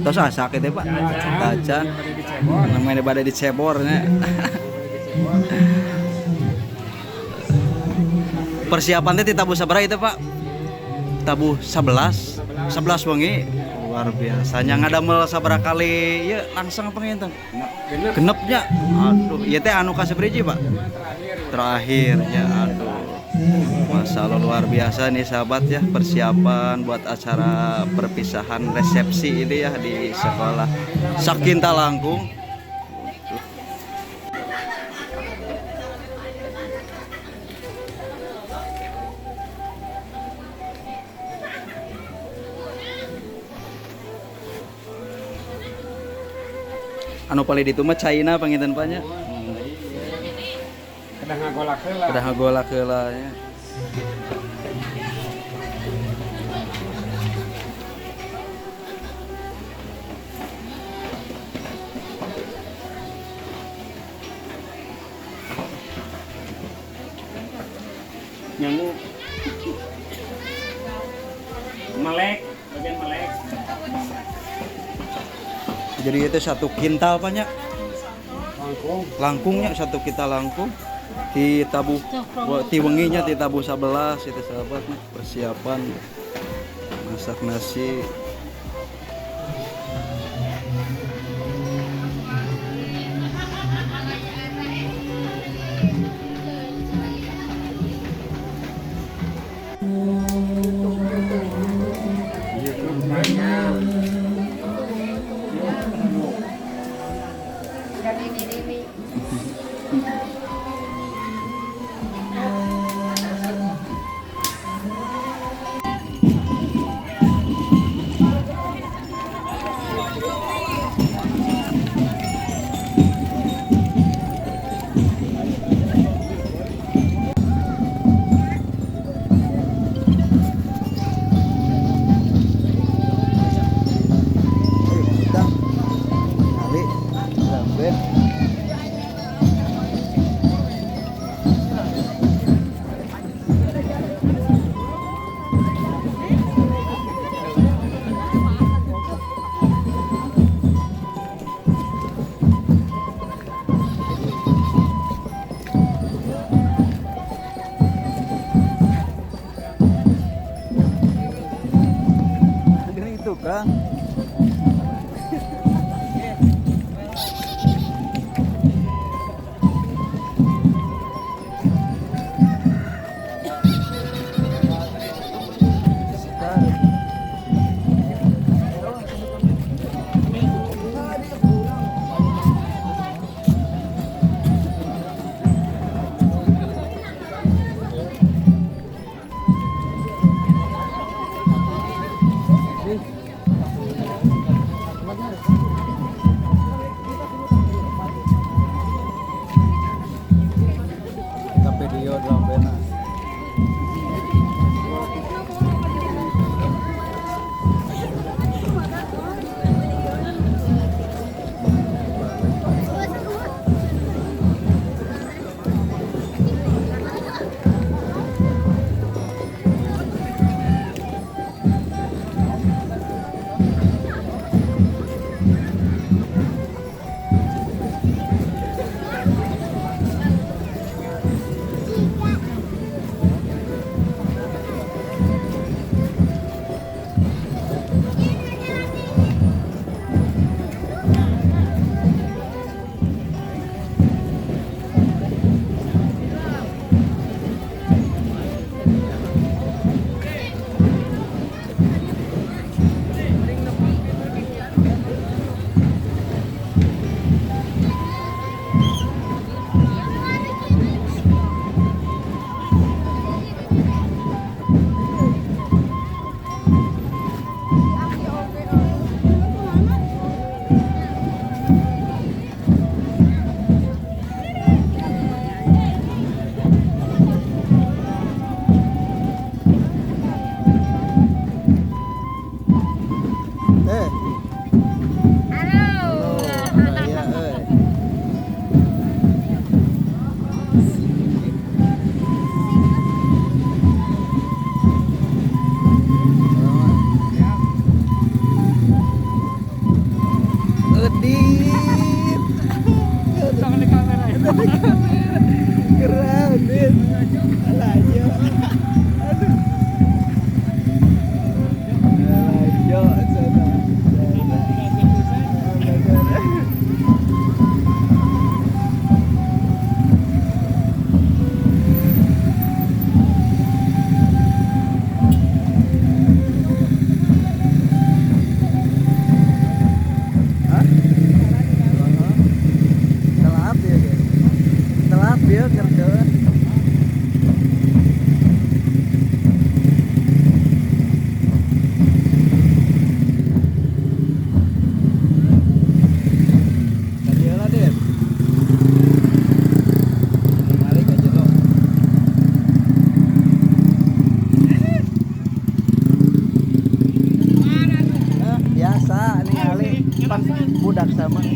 Terus sakit ya Pak? Kacan. Namanya pada dicebornya. Persiapan teh tabu sabaraha itu Pak? Tabu 11 wengi. Luar biasa. Nya ngadamel sabaraha kali ya langsung apa ngenten? Genepnya. Aduh, ieu teh anu kasabaraha Pak? Terakhirnya. Aduh. Masalah luar biasa nih sahabat ya, persiapan buat acara perpisahan resepsi ini ya di sekolah Sakinta Langkung. Anu paling ditu mah China panginten Pak nya. Kedah ngagolak heula ya. Nyamuk melek, bagian melek. Jadi itu satu kintal banyak Langkung. langkungnya, satu kintal langkung ditabuh tiwenginya ditabuh 11 itu sahabat nih, persiapan masak nasi. Itu kan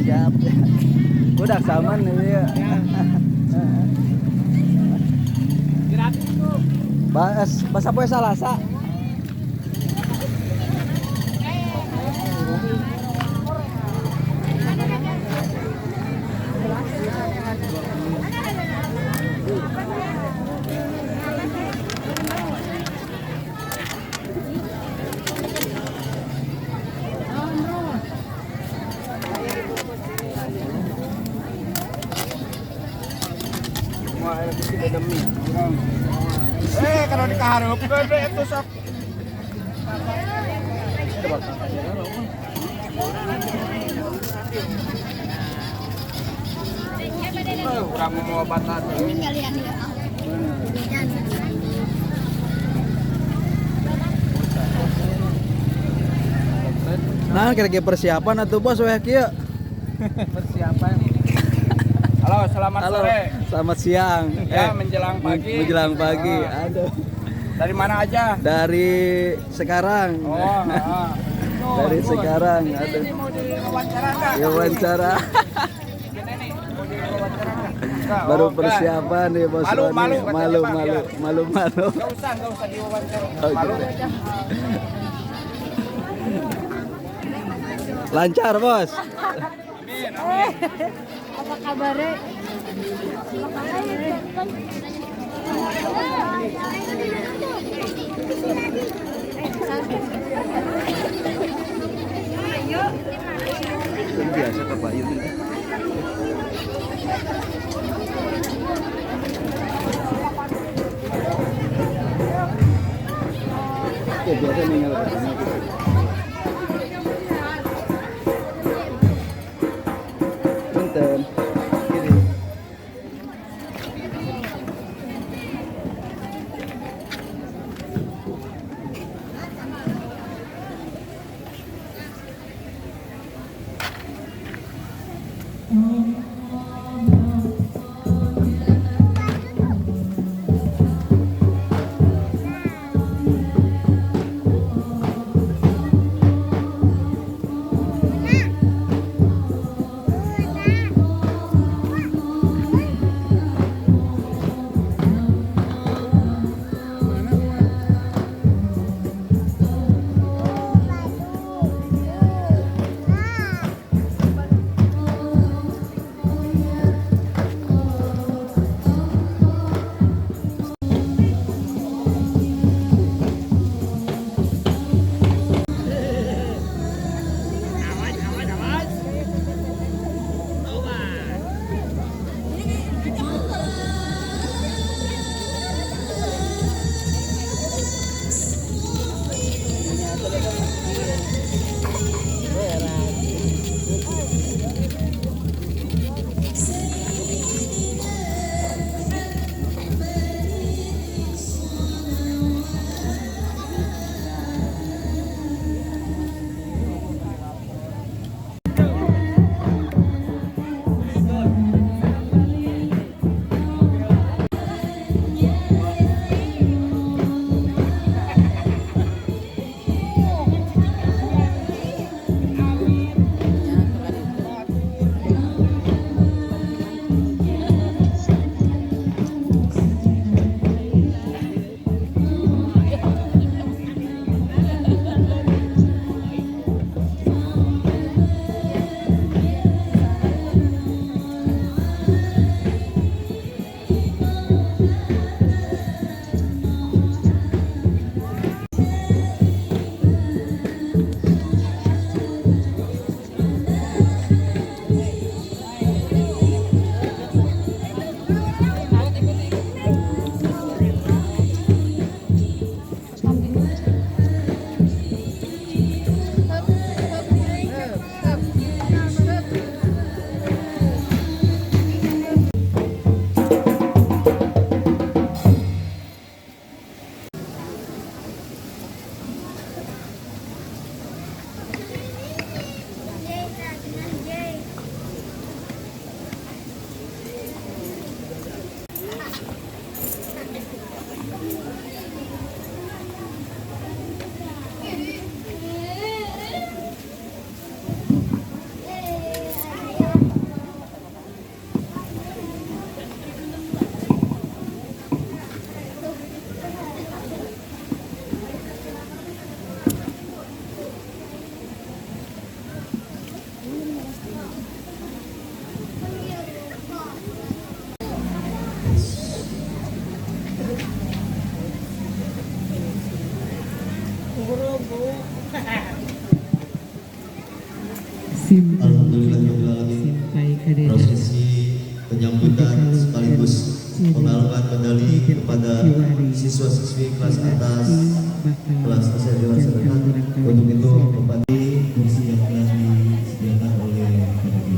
Siap. Udah saman nih ya. Gratis tuh. Bahasa poe Salasa. Kalau dikaharap gede itu sok. Kurang mau obatan. Nah, kira-kira persiapan atau bos weh kieu? Persiapan. Halo, selamat Halo, sore. selamat siang. Ya, menjelang pagi. Menjelang pagi. Aduh. Dari mana aja? Dari sekarang. Oh, Dari sekarang. Aduh. Ini mau diwawancara enggak? Ya wawancara. Ini nih, mau diwawancara enggak? Baru persiapan nih bos. Malu, Roni. malu, katanya, malu, Pak, malu, ya. malu, malu. Enggak usah diwawancara. Oh, Malu gitu. aja. Lancar bos. Amin, amin. Apa kabarnya? Biasa ke Pak Yun. Ya biasa nih Punten. Kiri. Alhamdulillahirrahmanirrahim. Prosesi penyambutan sekaligus pengalaman medali kepada siswa-siswi kelas atas kelas usia dewasa rendah. Untuk itu Bupati kursi yang telah disediakan oleh Bupati.